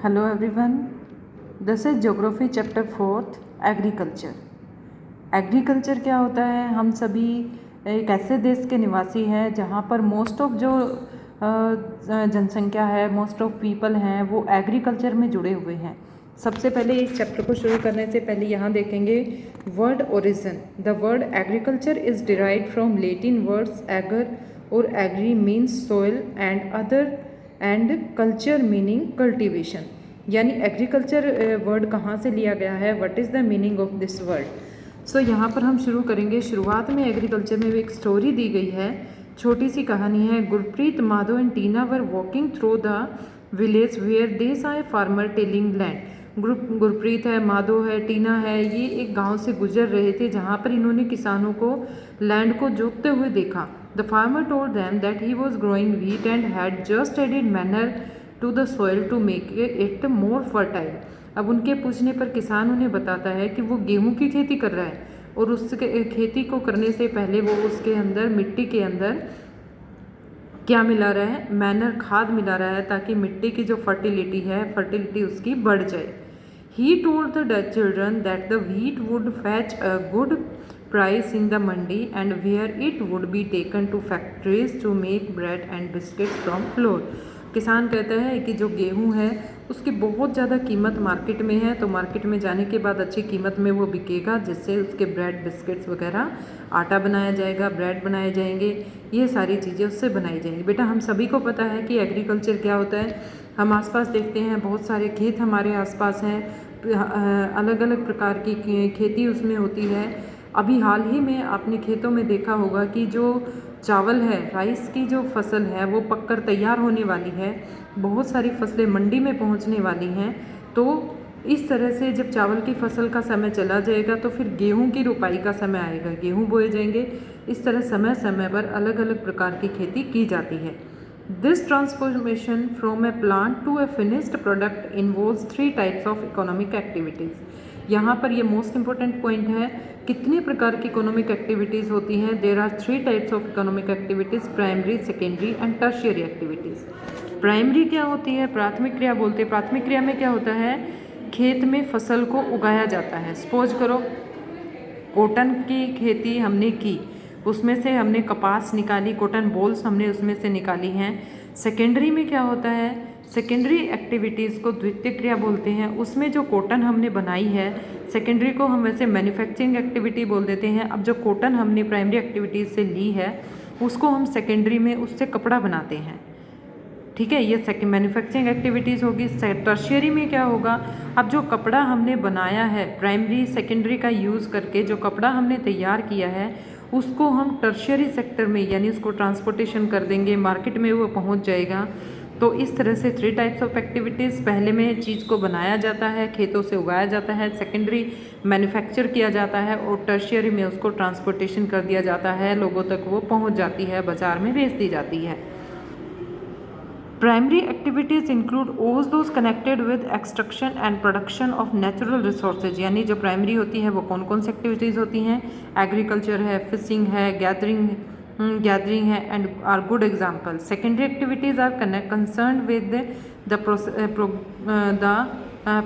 Hello everyone, this is geography chapter 4 agriculture. Agriculture क्या होता है? हम सभी एक ऐसे देश के निवासी हैं जहाँ पर मोस्ट ऑफ जो जनसंख्या है, मोस्ट ऑफ पीपल हैं, वो एग्रीकल्चर में जुड़े हुए हैं। सबसे पहले इस चैप्टर को शुरू करने से पहले यहाँ देखेंगे word origin. The word agriculture is derived from Latin words ager और agri means soil and other and culture meaning cultivation. यानी एग्रीकल्चर वर्ड कहाँ से लिया गया है? What is the meaning of this word? So यहाँ पर हम शुरू करेंगे। शुरुआत में एग्रीकल्चर में एक स्टोरी दी गई है, छोटी सी कहानी है। Gurpreet, Madhav and Tina were walking through the village where they saw a farmer tilling land. Gurpreet है, माधव है, टीना है, ये एक गांव से गुजर रहे थे जहाँ पर इन्होंने किसानों को लैंड को जोतते हुए देखा। The farmer told them that he was growing wheat and had just added manure to the soil to make it more fertile. अब उनके पूछने पर किसान उन्हें बताता है कि वो गेहूं की खेती कर रहा है और उसके खेती को करने से पहले वो उसके अंदर मिट्टी के अंदर क्या मिला रहा है? मैनर, खाद मिला रहा है, ताकि मिट्टी की जो फर्टिलिटी उसकी बढ़ जाए। He told the children that the wheat would fetch a good price in the mandi and where it would be taken to factories to make bread and biscuits from flour। किसान कहता है कि जो गेहूं है उसकी बहुत ज़्यादा कीमत मार्केट में है, तो मार्केट में जाने के बाद अच्छी कीमत में वो बिकेगा, जिससे उसके ब्रेड, बिस्किट्स वगैरह, आटा बनाया जाएगा, ब्रेड बनाए जाएंगे, ये सारी चीज़ें उससे बनाई जाएंगी। बेटा, हम सभी को पता है कि एग्रीकल्चर क्या होता है। हम आसपास देखते हैं, बहुत सारे खेत हमारे आसपास हैं, अलग अलग प्रकार की खेती उसमें होती है। अभी हाल ही में आपने खेतों में देखा होगा कि जो चावल है, राइस की जो फसल है, वो पककर तैयार होने वाली है। बहुत सारी फसलें मंडी में पहुंचने वाली हैं। तो इस तरह से जब चावल की फसल का समय चला जाएगा तो फिर गेहूं की रुपाई का समय आएगा, गेहूं बोए जाएंगे। इस तरह समय समय पर अलग अलग प्रकार की खेती की जाती है। This transformation from a plant to a finished product involves 3 types of economic activities. यहाँ पर ये मोस्ट इंपॉर्टेंट पॉइंट है, कितने प्रकार की इकोनॉमिक एक्टिविटीज़ होती हैं? There are 3 types of economic activities, primary, secondary and tertiary activities. Primary क्या होती है? प्राथमिक क्रिया बोलते हैं। प्राथमिक क्रिया में क्या होता है? खेत में फसल को उगाया जाता है। सपोज करो कॉटन की खेती हमने की, उसमें से हमने कपास निकाली, कॉटन बॉल्स हमने उसमें से निकाली हैं। सेकेंडरी में क्या होता है? सेकेंडरी एक्टिविटीज़ को द्वितीय क्रिया बोलते हैं। उसमें जो कॉटन हमने बनाई है, सेकेंडरी को हम वैसे मैन्युफैक्चरिंग एक्टिविटी बोल देते हैं। अब जो कॉटन हमने प्राइमरी एक्टिविटीज़ से ली है, उसको हम सेकेंडरी में उससे कपड़ा बनाते हैं। ठीक है, ये सेकेंड मैन्युफैक्चरिंग एक्टिविटीज़ होगी। टर्शियरी में क्या होगा? अब जो कपड़ा हमने बनाया है, प्राइमरी सेकेंडरी का यूज़ करके जो कपड़ा हमने तैयार किया है, उसको हम टर्शियरी सेक्टर में, यानी उसको ट्रांसपोर्टेशन कर देंगे, मार्केट में वो पहुंच जाएगा। तो इस तरह से 3 टाइप्स ऑफ एक्टिविटीज़, पहले में चीज़ को बनाया जाता है, खेतों से उगाया जाता है, सेकेंडरी मैन्युफैक्चर किया जाता है, और टर्शियरी में उसको ट्रांसपोर्टेशन कर दिया जाता है, लोगों तक वो पहुँच जाती है, बाज़ार में बेच दी जाती है। Primary activities include all those connected with extraction and production of natural resources। यानी जो प्राइमरी होती है वो कौन कौन सी एक्टिविटीज़ होती हैं? एग्रीकल्चर है, फिशिंग है, गैदरिंग है, and are good example. Secondary activities are concern with the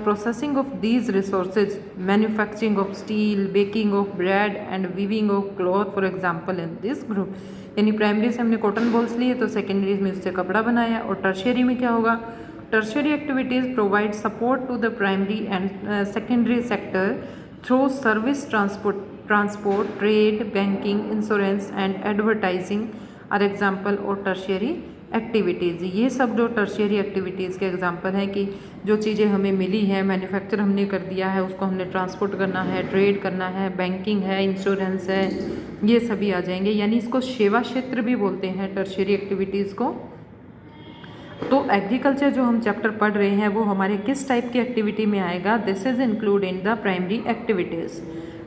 processing of these resources, manufacturing of steel, baking of bread and weaving of cloth, for example in this group। यानी primary से हमने cotton balls लिए, तो secondary में उससे कपड़ा बनाया। और टर्शियरी में क्या होगा? Tertiary activities provide support to the primary and secondary sector through service, transport, trade, banking, insurance and advertising are example और टर्शियरी एक्टिविटीज़। ये सब जो टर्शियरी एक्टिविटीज़ के एग्जांपल हैं कि जो चीज़ें हमें मिली है, मैन्युफैक्चर हमने कर दिया है, उसको हमने ट्रांसपोर्ट करना है, ट्रेड करना है, बैंकिंग है, इंश्योरेंस है, ये सभी आ जाएंगे। यानी इसको सेवा क्षेत्र भी बोलते हैं, टर्शियरी एक्टिविटीज़ को। तो एग्रीकल्चर जो हम चैप्टर पढ़ रहे हैं वो हमारे किस टाइप की एक्टिविटी में आएगा? This is include in the primary activities.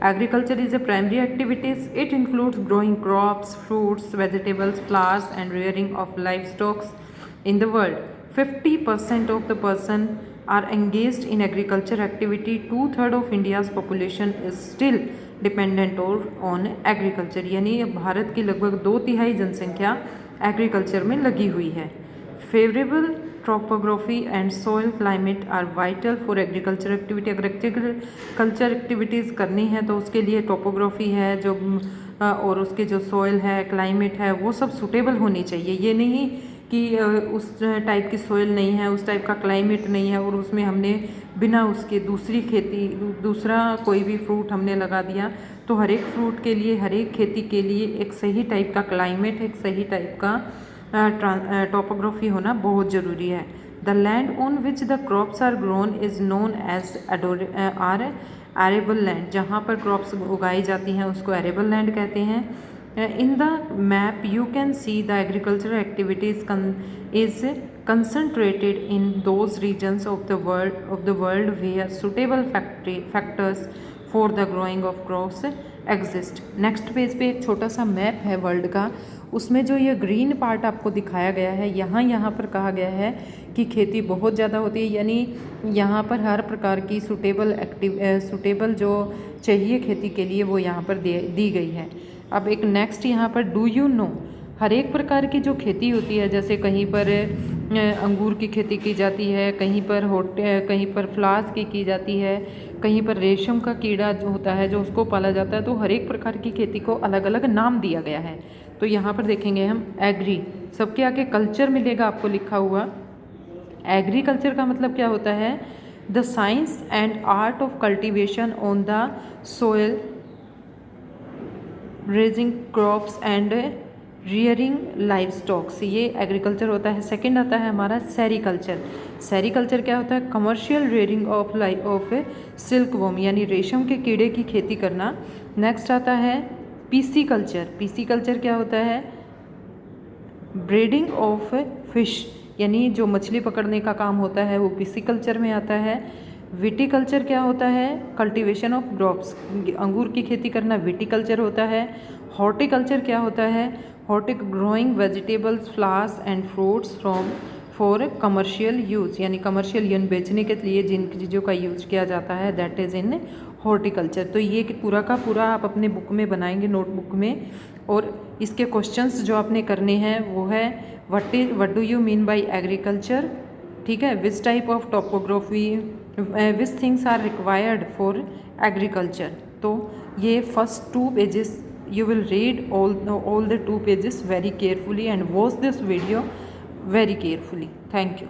Agriculture is a primary activities. It includes growing crops, fruits, vegetables, flowers and rearing of livestock in the world. 50% of the person are engaged in agriculture activity. 2/3 of India's population is still dependent on agriculture। यानी भारत की लगभग 2/3 जनसंख्या agriculture में लगी हुई है। Favourable topography and soil climate are vital for agriculture activity। अगर agriculture activities करनी है तो उसके लिए टोपोग्राफी है जो और उसके जो सॉइल है, क्लाइमेट है, वो सब सूटेबल होनी चाहिए। ये नहीं कि उस टाइप की सॉइल नहीं है, उस टाइप का क्लाइमेट नहीं है और उसमें हमने बिना उसके दूसरी खेती, दूसरा कोई भी फ्रूट हमने लगा दिया। तो हर एक फ्रूट के लिए, हर एक खेती के लिए एक सही टाइप का क्लाइमेट, एक सही टाइप का टोपोग्राफी होना बहुत ज़रूरी है। The land on which the crops are grown is known as arable land. जहाँ पर क्रॉप्स उगाई जाती हैं उसको एरेबल लैंड कहते हैं। In the map you can see the agricultural activities is concentrated in those regions of the world where suitable factors for the growing of crops exist। Next page पे एक छोटा सा मैप है world का, उसमें जो ये ग्रीन पार्ट आपको दिखाया गया है, यहाँ पर कहा गया है कि खेती बहुत ज़्यादा होती है, यानी यहाँ पर हर प्रकार की सूटेबल जो चाहिए खेती के लिए वो यहाँ पर दी गई है। अब एक नेक्स्ट यहाँ पर डू यू नो, हर एक प्रकार की जो खेती होती है, जैसे कहीं पर अंगूर की खेती की जाती है, कहीं पर फ्लावर्स की जाती है, कहीं पर रेशम का कीड़ा जो होता है जो उसको पाला जाता है। तो हर एक प्रकार की खेती को अलग अलग नाम दिया गया है। तो यहाँ पर देखेंगे हम एग्री, सबके आगे कल्चर मिलेगा आपको लिखा हुआ। एग्रीकल्चर का मतलब क्या होता है? The science and art of cultivation on the soil, raising crops and rearing live stocks, ये एग्रीकल्चर होता है। सेकंड आता है हमारा सेरीकल्चर। सेरीकल्चर क्या होता है? Commercial rearing of silk worm, यानी रेशम के कीड़े की खेती करना। नेक्स्ट आता है पीसी कल्चर। पीसी कल्चर क्या होता है? ब्रीडिंग ऑफ फिश, यानी जो मछली पकड़ने का काम होता है वो पीसी कल्चर में आता है। विटीकल्चर क्या होता है? कल्टीवेशन ऑफ ग्रेप्स, अंगूर की खेती करना विटीकल्चर होता है। हॉर्टिकल्चर क्या होता है? Growing vegetables, flowers and fruits for commercial use, यानी कमर्शियल यानी बेचने के लिए जिन चीज़ों का यूज किया जाता है, दैट इज़ इन हॉर्टिकल्चर। तो ये पूरा का पूरा आप अपने बुक में बनाएंगे, नोटबुक में, और इसके क्वेश्चंस जो आपने करने हैं वो है what do you mean by agriculture, ठीक है, which type of topography, which things are required for agriculture. तो ये first 2 pages you will read all the 2 pages very carefully and watch this video very carefully. Thank you.